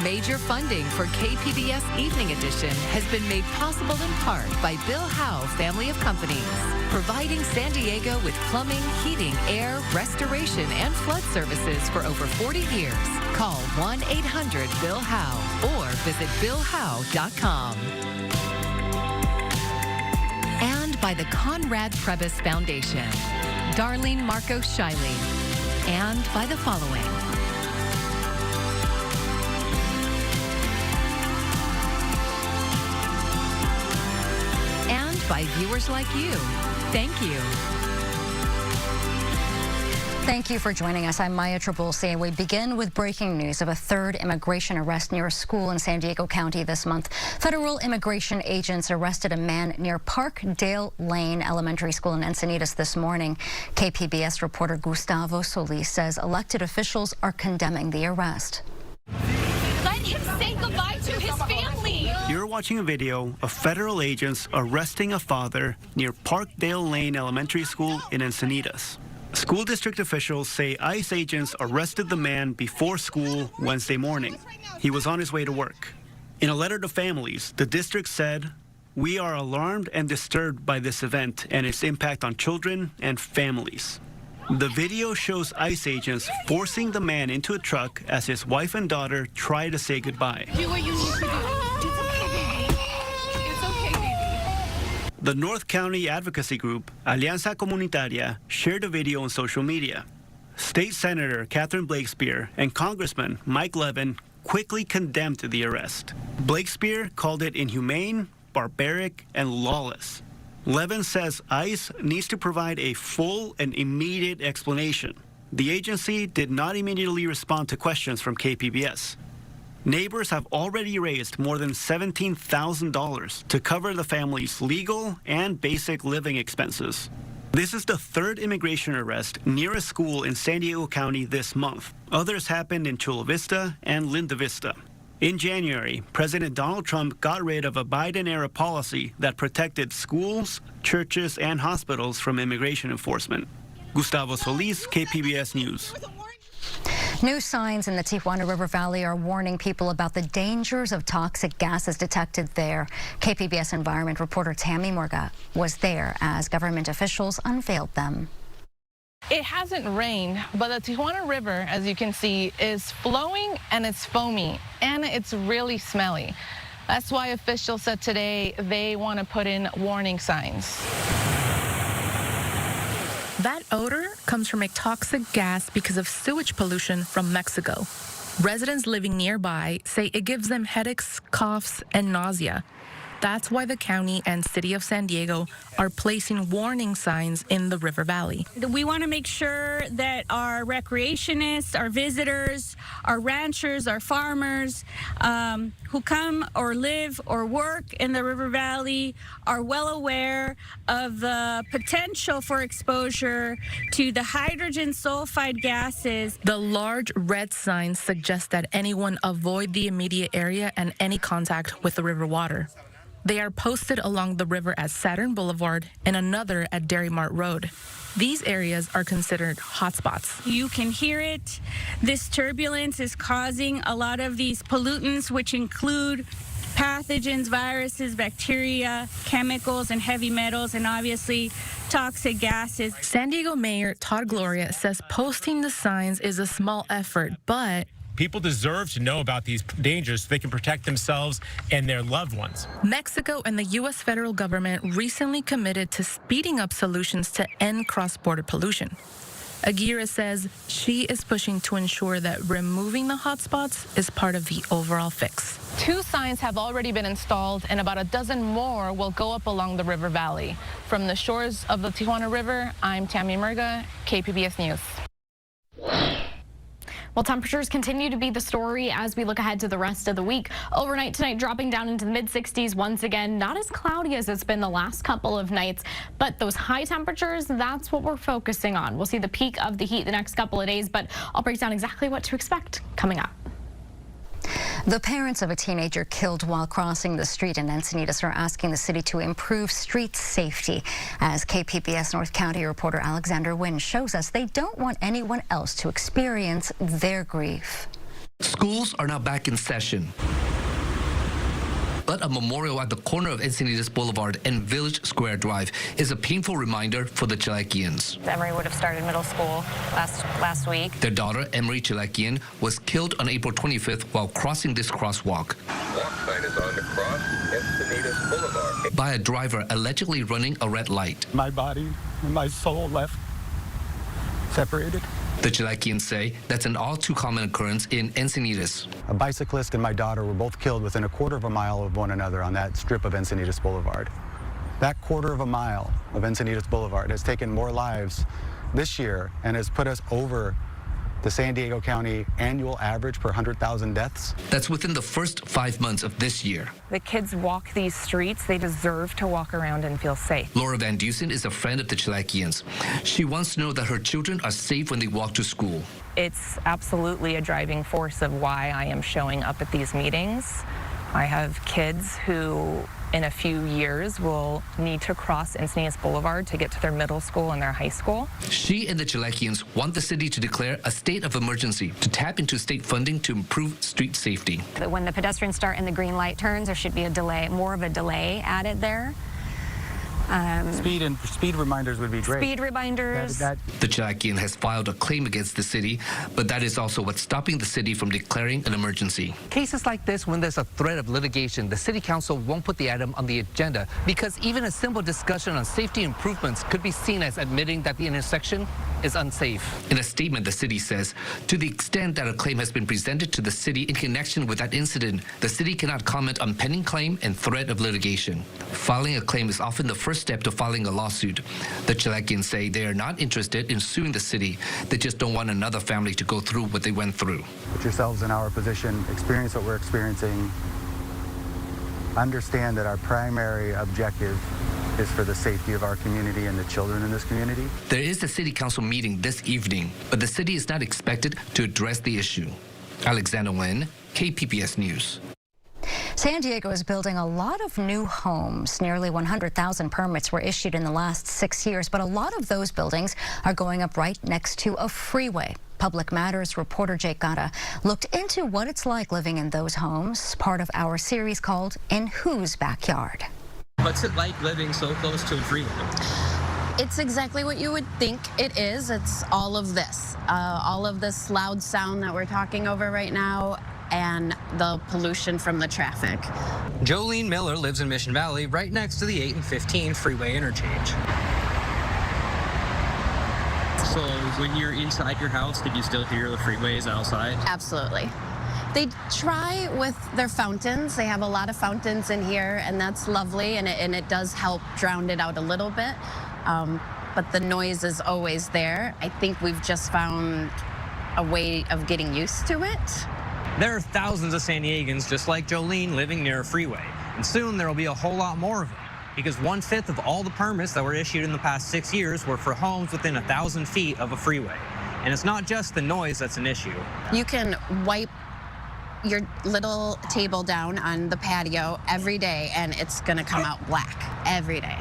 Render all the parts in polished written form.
Major funding for KPBS Evening Edition has been made possible in part by Bill Howe Family of Companies, providing San Diego with plumbing, heating, air, restoration, and flood services for over 40 years. Call 1-800-BILL-HOWE or visit BillHowe.com. And by the Conrad Trebas Foundation, Darlene Marcos Shiley, and by the following. And by viewers like you. Thank you. Thank you for joining us. I'm Maya Trabulsi. We begin with breaking news of a third immigration arrest near a school in San Diego County this month. Federal immigration agents arrested a man near Parkdale Lane Elementary School in Encinitas this morning. KPBS reporter Gustavo Solis says elected officials are condemning the arrest. Let him say goodbye to his family. You're watching a video of federal agents arresting a father near Parkdale Lane Elementary School in Encinitas. School district officials say ICE agents arrested the man before school Wednesday morning. He was on his way to work. In a letter to families, the district said, "We are alarmed and disturbed by this event and its impact on children and families." The video shows ICE agents forcing the man into a truck as his wife and daughter try to say goodbye. Do what you need to do. It's okay, baby. It's okay, baby. The North County advocacy group, Alianza Comunitaria, shared a video on social media. State Senator Catherine Blakespear and Congressman Mike Levin quickly condemned the arrest. Blakespear called it inhumane, barbaric, and lawless. Levin says ICE needs to provide a full and immediate explanation. The agency did not immediately respond to questions from KPBS. Neighbors have already raised more than $17,000 to cover the family's legal and basic living expenses. This is the third immigration arrest near a school in San Diego County this month. Others happened in Chula Vista and Linda Vista. In January, President Donald Trump got rid of a Biden-era policy that protected schools, churches, and hospitals from immigration enforcement. Gustavo Solis, KPBS News. New signs in the Tijuana River Valley are warning people about the dangers of toxic gases detected there. KPBS environment reporter Tammy Morga was there as government officials unveiled them. It hasn't rained, but the Tijuana River, as you can see, is flowing and it's foamy and it's really smelly. That's why officials said today they want to put in warning signs. That odor comes from a toxic gas because of sewage pollution from Mexico. Residents living nearby say it gives them headaches, coughs, and nausea. That's why the county and city of San Diego are placing warning signs in the River Valley. We want to make sure that our recreationists, our visitors, our ranchers, our farmers who come or live or work in the River Valley are well aware of the potential for exposure to the hydrogen sulfide gases. The large red signs suggest that anyone avoid the immediate area and any contact with the river water. They are posted along the river at Saturn Boulevard and another at Dairy Mart Road. These areas are considered hotspots. You can hear it. This turbulence is causing a lot of these pollutants, which include pathogens, viruses, bacteria, chemicals, and heavy metals, and obviously toxic gases. San Diego Mayor Todd Gloria says posting the signs is a small effort, but people deserve to know about these dangers so they can protect themselves and their loved ones. Mexico and the U.S. federal government recently committed to speeding up solutions to end cross-border pollution. Aguirre says she is pushing to ensure that removing the hotspots is part of the overall fix. 2 signs have already been installed and about a dozen more will go up along the river valley. From the shores of the Tijuana River, I'm Tammy Murga, KPBS News. Well, temperatures continue to be the story as we look ahead to the rest of the week. Overnight tonight, dropping down into the mid-60s once again. Not as cloudy as it's been the last couple of nights, but those high temperatures, that's what we're focusing on. We'll see the peak of the heat the next couple of days, but I'll break down exactly what to expect coming up. The parents of a teenager killed while crossing the street in Encinitas are asking the city to improve street safety. As KPBS North County reporter Alexander Wynn shows us, they don't want anyone else to experience their grief. Schools are now back in session. But a memorial at the corner of Encinitas Boulevard and Village Square Drive is a painful reminder for the Chilekians. Emery would have started middle school last week. Their daughter, Emery Chilekian, was killed on April 25th while crossing this crosswalk. Walk sign is on to cross Encinitas Boulevard. By a driver allegedly running a red light. My body and my soul left separated. The Chilekians say that's an all too common occurrence in Encinitas. A bicyclist and my daughter were both killed within a quarter of a mile of one another on that strip of Encinitas Boulevard. That quarter of a mile of Encinitas Boulevard has taken more lives this year and has put us over the San Diego County annual average per 100,000 deaths. That's within the first 5 months of this year. The kids walk these streets. They deserve to walk around and feel safe. Laura Van Dusen is a friend of the Chilekians. She wants to know that her children are safe when they walk to school. It's absolutely a driving force of why I am showing up at these meetings. I have kids who in a few years will need to cross Encinitas Boulevard to get to their middle school and their high school. She and the Chilekians want the city to declare a state of emergency to tap into state funding to improve street safety. When the pedestrians start and the green light turns, there should be a delay, more of a delay added there. Speed reminders would be great. Speed reminders. The Chilekian has filed a claim against the city, but that is also what's stopping the city from declaring an emergency. Cases like this, when there's a threat of litigation, the city council won't put the item on the agenda because even a simple discussion on safety improvements could be seen as admitting that the intersection is unsafe. In a statement, the city says, to the extent that a claim has been presented to the city in connection with that incident, the city cannot comment on pending claim and threat of litigation. Filing a claim is often the first step to filing a lawsuit. The Chilekians say they are not interested in suing the city. They just don't want another family to go through what they went through. Put yourselves in our position, experience what we're experiencing. Understand that our primary objective is for the safety of our community and the children in this community. There is a city council meeting this evening, but the city is not expected to address the issue. Alexander Lin, KPBS News. San Diego is building a lot of new homes. Nearly 100,000 permits were issued in the last 6 years, but a lot of those buildings are going up right next to a freeway. Public Matters reporter Jake Gata looked into what it's like living in those homes, part of our series called In Whose Backyard? What's it like living so close to a freeway? It's exactly what you would think it is. It's all of this loud sound that we're talking over right now, and the pollution from the traffic. Jolene Miller lives in Mission Valley, right next to the 8 and 15 freeway interchange. So when you're inside your house, did you still hear the freeways outside? Absolutely. They try with their fountains. They have a lot of fountains in here, and that's lovely, and it does help drown it out a little bit. But the noise is always there. I think we've just found a way of getting used to it. There are thousands of San Diegans just like Jolene living near a freeway, and soon there will be a whole lot more of it, because 1/5 of all the permits that were issued in the past 6 years were for homes within 1,000 feet of a freeway. And it's not just the noise that's an issue. You can wipe your little table down on the patio every day, and it's gonna come out black every day.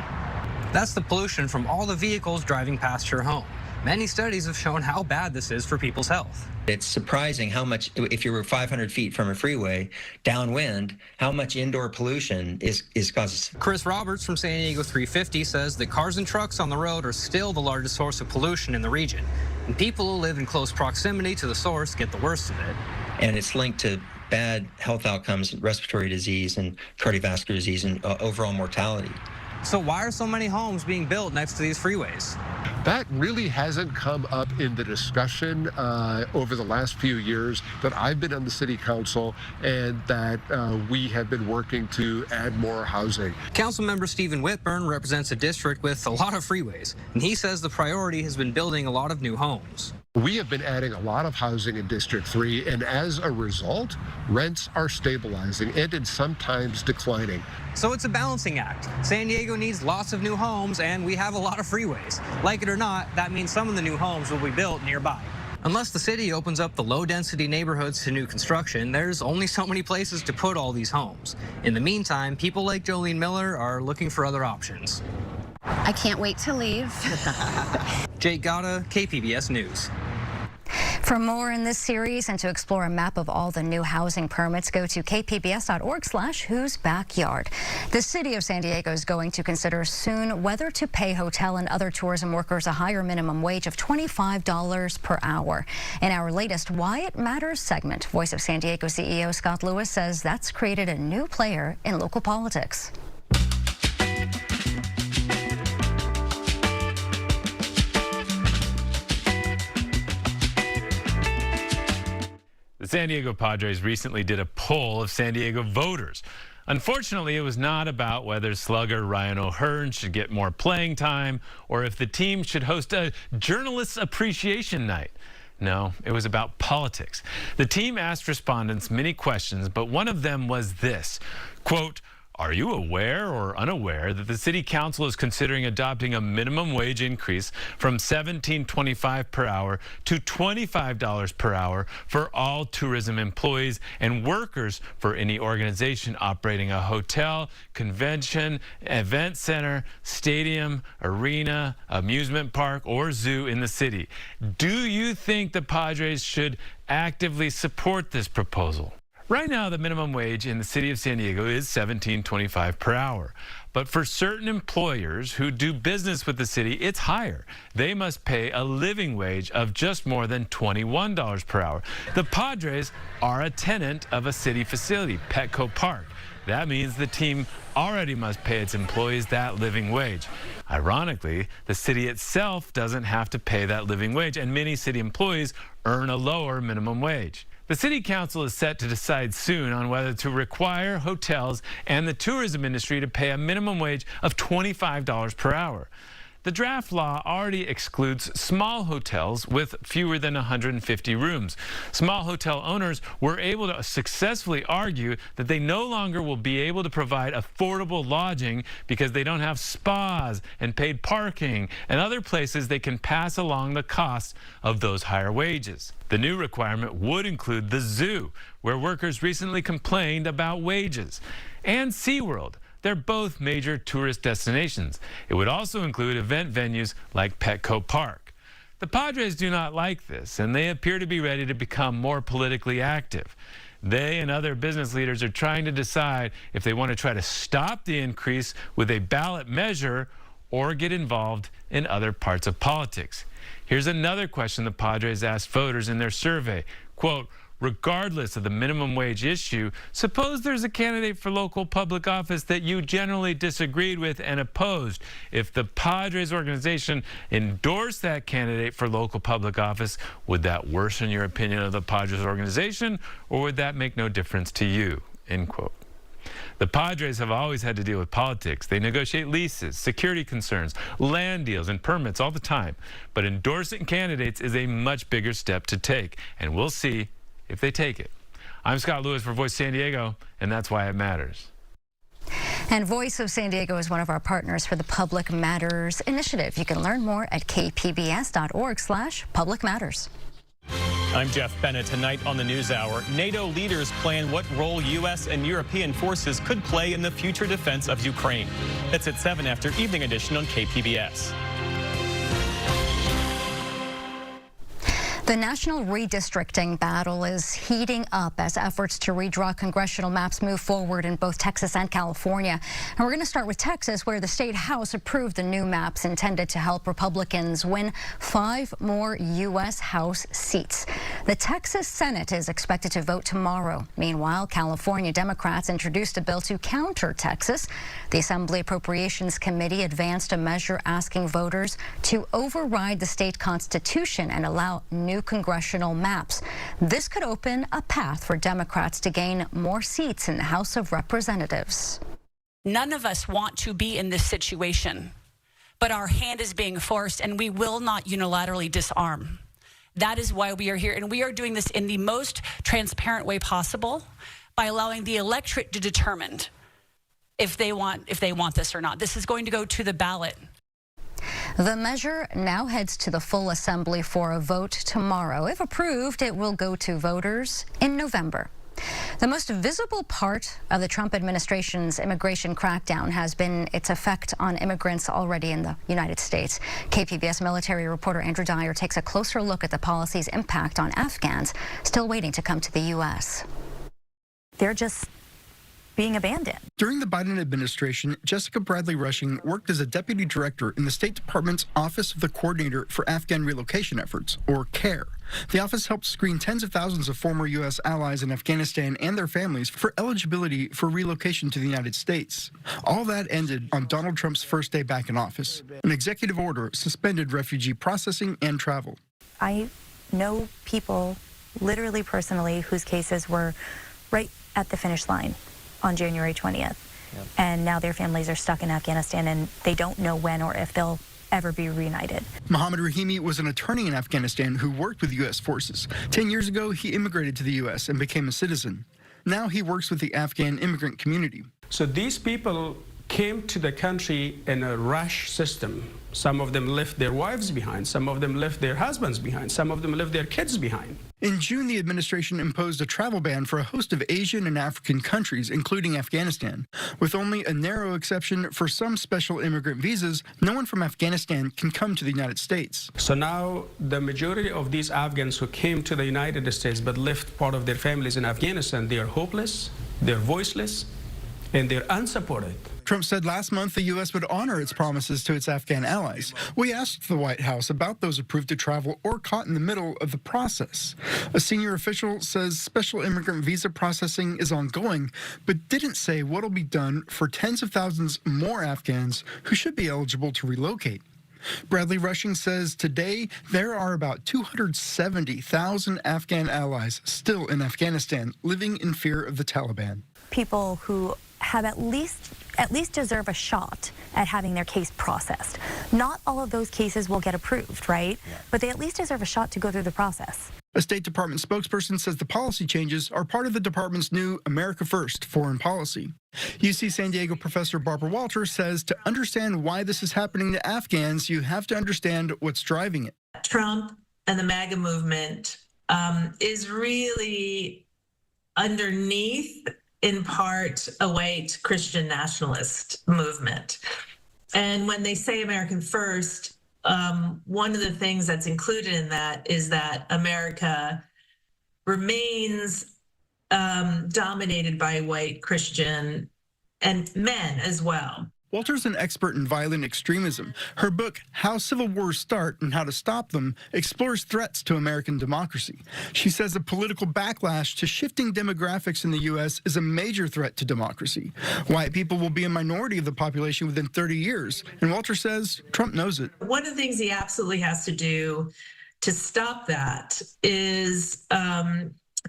That's the pollution from all the vehicles driving past your home. Many studies have shown how bad this is for people's health. It's surprising how much, if you were 500 feet from a freeway, downwind, how much indoor pollution is causes. Chris Roberts from San Diego 350 says that cars and trucks on the road are still the largest source of pollution in the region. And people who live in close proximity to the source get the worst of it. And it's linked to bad health outcomes, respiratory disease and cardiovascular disease and overall mortality. So why are so many homes being built next to these freeways? That really hasn't come up in the discussion over the last few years that I've been on the city council, and that we have been working to add more housing. Councilmember Stephen Whitburn represents a district with a lot of freeways, and he says the priority has been building a lot of new homes. We have been adding a lot of housing in District 3, and as a result, rents are stabilizing and sometimes declining. So it's a balancing act. San Diego needs lots of new homes, and we have a lot of freeways. Like it or not, that means some of the new homes will be built nearby. Unless the city opens up the low-density neighborhoods to new construction, there's only so many places to put all these homes. In the meantime, people like Jolene Miller are looking for other options. I can't wait to leave. Jake Gata, KPBS News. For more in this series and to explore a map of all the new housing permits, go to kpbs.org/whose backyard. The city of San Diego is going to consider soon whether to pay hotel and other tourism workers a higher minimum wage of $25 per hour. In our latest Why It Matters segment, Voice of San Diego CEO Scott Lewis says that's created a new player in local politics. The San Diego Padres recently did a poll of San Diego voters. Unfortunately, it was not about whether slugger Ryan O'Hearn should get more playing time or if the team should host a journalists' appreciation night. No, it was about politics. The team asked respondents many questions, but one of them was this, quote, "Are you aware or unaware that the City Council is considering adopting a minimum wage increase from $17.25 per hour to $25 per hour for all tourism employees and workers for any organization operating a hotel, convention, event center, stadium, arena, amusement park, or zoo in the city? Do you think the Padres should actively support this proposal?" Right now, the minimum wage in the city of San Diego is $17.25 per hour. But for certain employers who do business with the city, it's higher. They must pay a living wage of just more than $21 per hour. The Padres are a tenant of a city facility, Petco Park. That means the team already must pay its employees that living wage. Ironically, the city itself doesn't have to pay that living wage, and many city employees earn a lower minimum wage. The City Council is set to decide soon on whether to require hotels and the tourism industry to pay a minimum wage of $25 per hour. The draft law already excludes small hotels with fewer than 150 rooms. Small hotel owners were able to successfully argue that they no longer will be able to provide affordable lodging because they don't have spas and paid parking and other places they can pass along the cost of those higher wages. The new requirement would include the zoo, where workers recently complained about wages, and SeaWorld. They're both major tourist destinations. It would also include event venues like Petco Park. The Padres do not like this, and they appear to be ready to become more politically active. They and other business leaders are trying to decide if they want to try to stop the increase with a ballot measure or get involved in other parts of politics. Here's another question the Padres asked voters in their survey. Quote, "Regardless of the minimum wage issue, suppose there's a candidate for local public office that you generally disagreed with and opposed. If the Padres organization endorsed that candidate for local public office, would that worsen your opinion of the Padres organization, or would that make no difference to you?" End quote. The Padres have always had to deal with politics. They negotiate leases, security concerns, land deals, and permits all the time. But endorsing candidates is a much bigger step to take, and we'll see if they take it. I'm Scott Lewis for Voice San Diego, and that's why it matters. And Voice of San Diego is one of our partners for the Public Matters Initiative. You can learn more at kpbs.org/Public Matters. I'm Jeff Bennett. Tonight on the NewsHour, NATO leaders plan what role U.S. and European forces could play in the future defense of Ukraine. That's at 7 after Evening Edition on KPBS. The national redistricting battle is heating up as efforts to redraw congressional maps move forward in both Texas and California. And we're going to start with Texas, where the state House approved the new maps intended to help Republicans win 5 more U.S. House seats. The Texas Senate is expected to vote tomorrow. Meanwhile, California Democrats introduced a bill to counter Texas. The Assembly Appropriations Committee advanced a measure asking voters to override the state constitution and allow new congressional maps. This could open a path for Democrats to gain more seats in the House of Representatives. None of us want to be in this situation, but our hand is being forced, and we will not unilaterally disarm. That is why we are here, and we are doing this in the most transparent way possible by allowing the electorate to determine if they want this or not. This is going to go to the ballot. The measure now heads to the full assembly for a vote tomorrow. If approved, it will go to voters in November. The most visible part of the Trump administration's immigration crackdown has been its effect on immigrants already in the United States. KPBS military reporter Andrew Dyer takes a closer look at the policy's impact on Afghans still waiting to come to the U.S. They're just being abandoned. During the Biden administration, Jessica Bradley Rushing worked as a deputy director in the State Department's Office of the Coordinator for Afghan Relocation Efforts, or CARE. The office helped screen tens of thousands of former U.S. allies in Afghanistan and their families for eligibility for relocation to the United States. All that ended on Donald Trump's first day back in office. An executive order suspended refugee processing and travel. I know people, literally personally, whose cases were right at the finish line on January 20th. And now their families are stuck in Afghanistan and they don't know when or if they'll ever be reunited. Mohammed Rahimi was an attorney in Afghanistan who worked with U.S. forces. 10 years ago, he immigrated to the U.S. and became a citizen. Now he works with the Afghan immigrant community. So these people came to the country in a rush system. Some of them left their wives behind. Some of them left their husbands behind. Some of them left their kids behind. In June, the administration imposed a travel ban for a host of Asian and African countries, including Afghanistan. With only a narrow exception for some special immigrant visas, no one from Afghanistan can come to the United States. So now the majority of these Afghans who came to the United States but left part of their families in Afghanistan, they are hopeless, they're voiceless, and they're unsupported. Trump said last month the U.S. would honor its promises to its Afghan allies. We asked the White House about those approved to travel or caught in the middle of the process. A senior official says special immigrant visa processing is ongoing, but didn't say what'll be done for tens of thousands more Afghans who should be eligible to relocate. Bradley Rushing says today there are about 270,000 Afghan allies still in Afghanistan living in fear of the Taliban. People who have at least deserve a shot at having their case processed. Not all of those cases will get approved, right? But they at least deserve a shot to go through the process. A State Department spokesperson says the policy changes are part of the department's new America First foreign policy. UC San Diego professor Barbara Walter says to understand why this is happening to Afghans, you have to understand what's driving it. Trump and the MAGA movement is really underneath, in part, a white Christian nationalist movement. And when they say American First, one of the things that's included in that is that America remains dominated by white Christian and men as well. Walter's an expert in violent extremism. Her book, How Civil Wars Start and How to Stop Them, explores threats to American democracy. She says the political backlash to shifting demographics in the U.S. is a major threat to democracy. White people will be a minority of the population within 30 years, and Walter says Trump knows it. One of the things he absolutely has to do to stop that is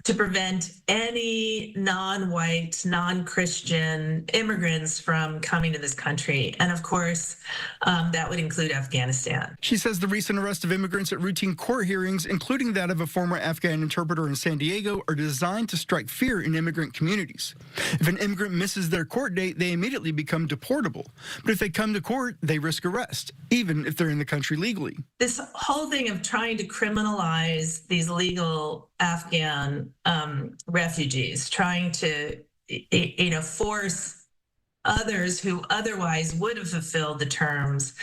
to prevent any non-white, non-Christian immigrants from coming to this country. And of course, that would include Afghanistan. She says the recent arrest of immigrants at routine court hearings, including that of a former Afghan interpreter in San Diego, are designed to strike fear in immigrant communities. If an immigrant misses their court date, they immediately become deportable. But if they come to court, they risk arrest, even if they're in the country legally. This whole thing of trying to criminalize these legal Afghan refugees, trying to, force others who otherwise would have fulfilled the terms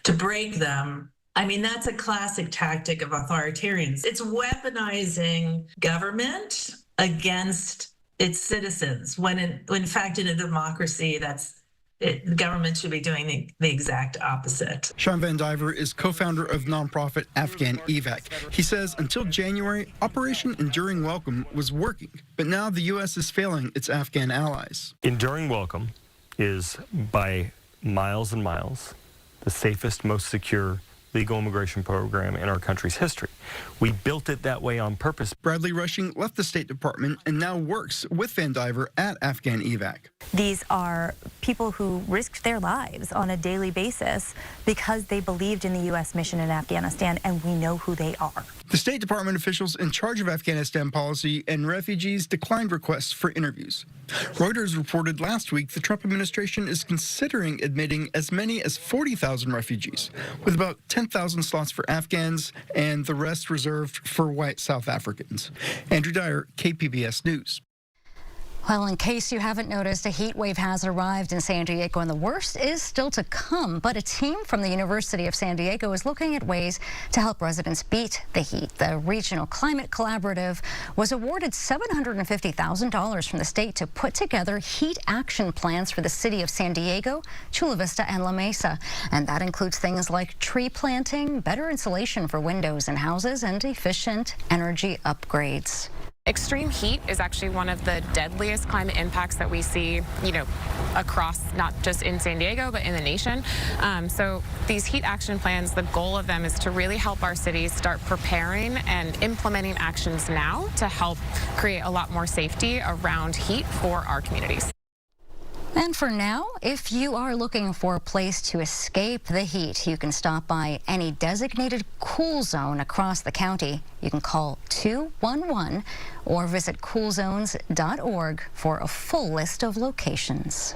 to break them. I mean, that's a classic tactic of authoritarians. It's weaponizing government against its citizens, when in fact, in a democracy, the government should be doing the exact opposite. Sean Van Diver is co-founder of nonprofit Afghan EVAC. He says until January, Operation Enduring Welcome was working, but now the U.S. is failing its Afghan allies. Enduring Welcome is by miles and miles the safest, most secure legal immigration program in our country's history. We built it that way on purpose. Bradley Rushing left the State Department and now works with Van Diver at Afghan EVAC. These are people who risked their lives on a daily basis because they believed in the U.S. mission in Afghanistan, and we know who they are. The State Department officials in charge of Afghanistan policy and refugees declined requests for interviews. Reuters reported last week the Trump administration is considering admitting as many as 40,000 refugees, with about 10,000 slots for Afghans and the rest reserved for white South Africans. Andrew Dyer, KPBS News. Well, in case you haven't noticed, a heat wave has arrived in San Diego, and the worst is still to come. But a team from the University of San Diego is looking at ways to help residents beat the heat. The Regional Climate Collaborative was awarded $750,000 from the state to put together heat action plans for the city of San Diego, Chula Vista, and La Mesa. And that includes things like tree planting, better insulation for windows and houses, and efficient energy upgrades. Extreme heat is actually one of the deadliest climate impacts that we see, across, not just in San Diego, but in the nation. So these heat action plans, the goal of them is to really help our cities start preparing and implementing actions now to help create a lot more safety around heat for our communities. And for now, if you are looking for a place to escape the heat, you can stop by any designated cool zone across the county. You can call 211 or visit coolzones.org for a full list of locations.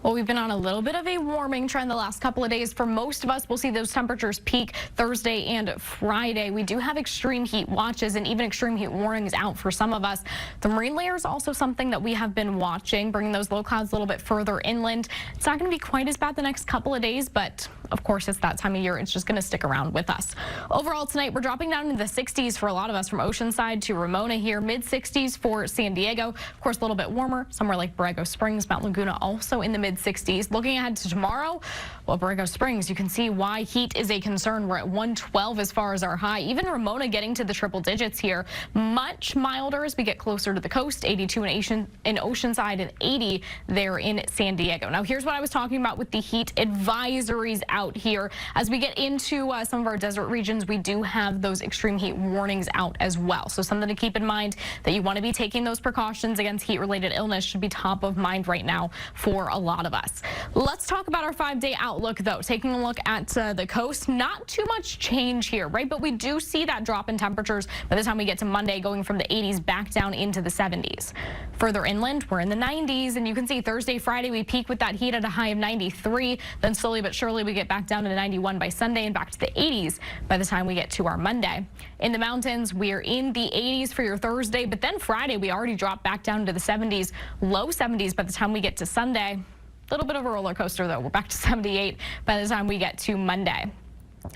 Well, we've been on a little bit of a warming trend the last couple of days. For most of us, we'll see those temperatures peak Thursday and Friday. We do have extreme heat watches and even extreme heat warnings out for some of us. The marine layer is also something that we have been watching, bringing those low clouds a little bit further inland. It's not going to be quite as bad the next couple of days, but of course, it's that time of year. It's just going to stick around with us. Overall tonight, we're dropping down into the 60s for a lot of us from Oceanside to Ramona here. Mid-60s for San Diego. Of course, a little bit warmer. Somewhere like Borrego Springs, Mount Laguna also in the mid-60s. Looking ahead to tomorrow, well, Borrego Springs, you can see why heat is a concern. We're at 112 as far as our high. Even Ramona getting to the triple digits here. Much milder as we get closer to the coast. 82 in Oceanside and 80 there in San Diego. Now, here's what I was talking about with the heat advisories out here. As we get into some of our desert regions, we do have those extreme heat warnings out as well. So something to keep in mind that you want to be taking those precautions against heat-related illness should be top of mind right now for a lot of us. Let's talk about our 5-day outlook, though. Taking a look at the coast, not too much change here, right? But we do see that drop in temperatures by the time we get to Monday, going from the 80s back down into the 70s. Further inland, we're in the 90s, and you can see Thursday, Friday, we peak with that heat at a high of 93. Then slowly but surely, we get back down to 91 by Sunday and back to the 80s by the time we get to our Monday. In the mountains, we're in the 80s for your Thursday, but then Friday, we already dropped back down to the 70s, low 70s by the time we get to Sunday. A little bit of a roller coaster, though. We're back to 78 by the time we get to Monday.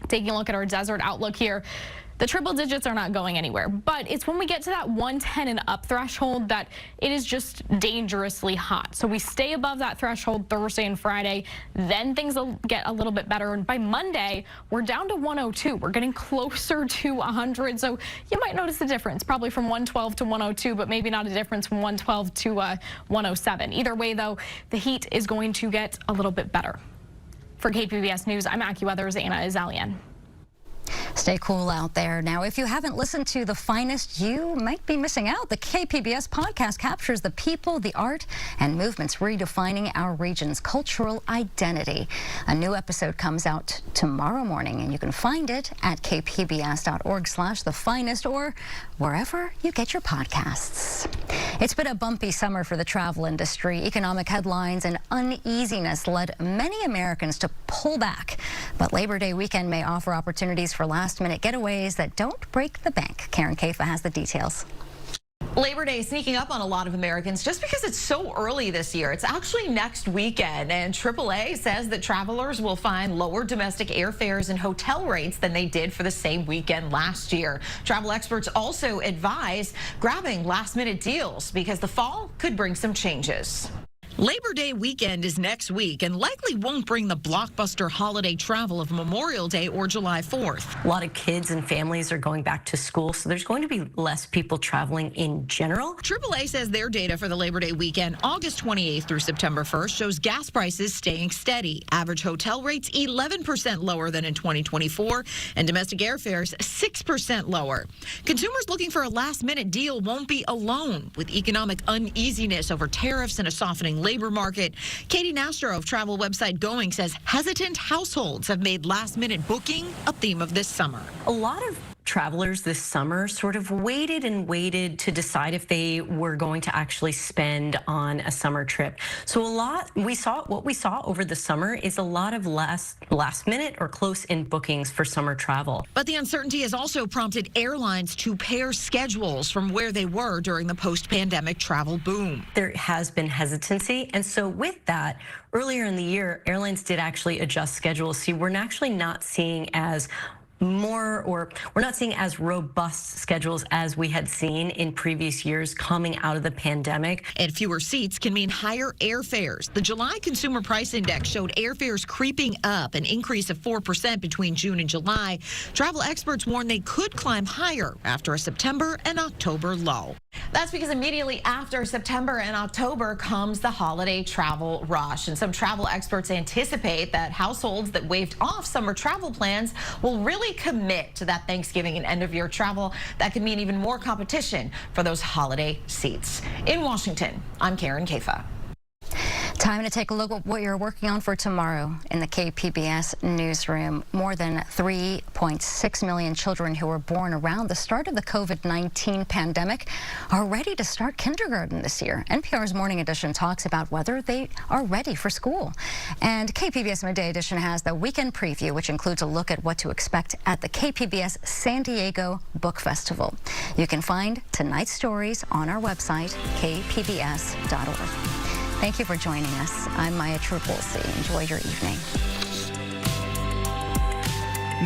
Taking a look at our desert outlook here. The triple digits are not going anywhere, but it's when we get to that 110 and up threshold that it is just dangerously hot. So we stay above that threshold Thursday and Friday, then things will get a little bit better. And by Monday, we're down to 102. We're getting closer to 100. So you might notice the difference, probably from 112 to 102, but maybe not a difference from 112 to 107. Either way, though, the heat is going to get a little bit better. For KPBS News, I'm AccuWeather's Anna Azalian. Stay cool out there. Now, if you haven't listened to The Finest, you might be missing out. The KPBS podcast captures the people, the art, and movements redefining our region's cultural identity. A new episode comes out tomorrow morning, and you can find it at kpbs.org/thefinest or wherever you get your podcasts. It's been a bumpy summer for the travel industry. Economic headlines and uneasiness led many Americans to pull back. But Labor Day weekend may offer opportunities for last-minute getaways that don't break the bank. Karen Kafa has the details. Labor Day is sneaking up on a lot of Americans just because it's so early this year. It's actually next weekend, and AAA says that travelers will find lower domestic airfares and hotel rates than they did for the same weekend last year. Travel experts also advise grabbing last-minute deals because the fall could bring some changes. Labor Day weekend is next week and likely won't bring the blockbuster holiday travel of Memorial Day or July 4th. A lot of kids and families are going back to school, so there's going to be less people traveling in general. AAA says their data for the Labor Day weekend, August 28th through September 1st, shows gas prices staying steady. Average hotel rates 11% lower than in 2024, and domestic airfares 6% lower. Consumers looking for a last-minute deal won't be alone. With economic uneasiness over tariffs and a softening labor market, Katie Nastro of travel website Going says hesitant households have made last-minute booking a theme of this summer. A lot of travelers this summer sort of waited and waited to decide if they were going to actually spend on a summer trip. So what we saw over the summer is a lot of last minute or close-in bookings for summer travel. But the uncertainty has also prompted airlines to pare schedules from where they were during the post-pandemic travel boom. There has been hesitancy, and so with that, earlier in the year, airlines did actually adjust schedules. See, we're actually not seeing as we're not seeing as robust schedules as we had seen in previous years coming out of the pandemic. And fewer seats can mean higher airfares. The July Consumer Price Index showed airfares creeping up, an increase of 4% between June and July. Travel experts warn they could climb higher after a September and October low. That's because immediately after September and October comes the holiday travel rush. And some travel experts anticipate that households that waived off summer travel plans will really commit to that Thanksgiving and end of year travel. That could mean even more competition for those holiday seats. In Washington, I'm Karen Kafa. Time to take a look at what you're working on for tomorrow in the KPBS newsroom. More than 3.6 million children who were born around the start of the COVID-19 pandemic are ready to start kindergarten this year. NPR's Morning Edition talks about whether they are ready for school. And KPBS Midday Edition has the weekend preview, which includes a look at what to expect at the KPBS San Diego Book Festival. You can find tonight's stories on our website, kpbs.org. Thank you for joining us. I'm Maya Trupolsi. Enjoy your evening.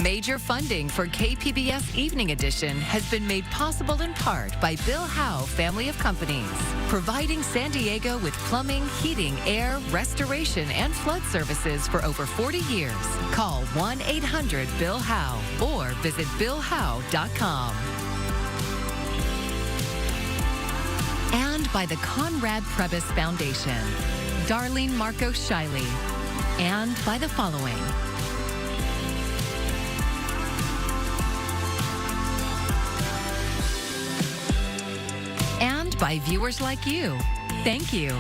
Major funding for KPBS Evening Edition has been made possible in part by Bill Howe Family of Companies, providing San Diego with plumbing, heating, air, restoration, and flood services for over 40 years. Call 1-800-BILL-HOWE or visit BillHowe.com. And by the Conrad Prebys Foundation, Darlene Marco Shiley, and by the following. And by viewers like you. Thank you.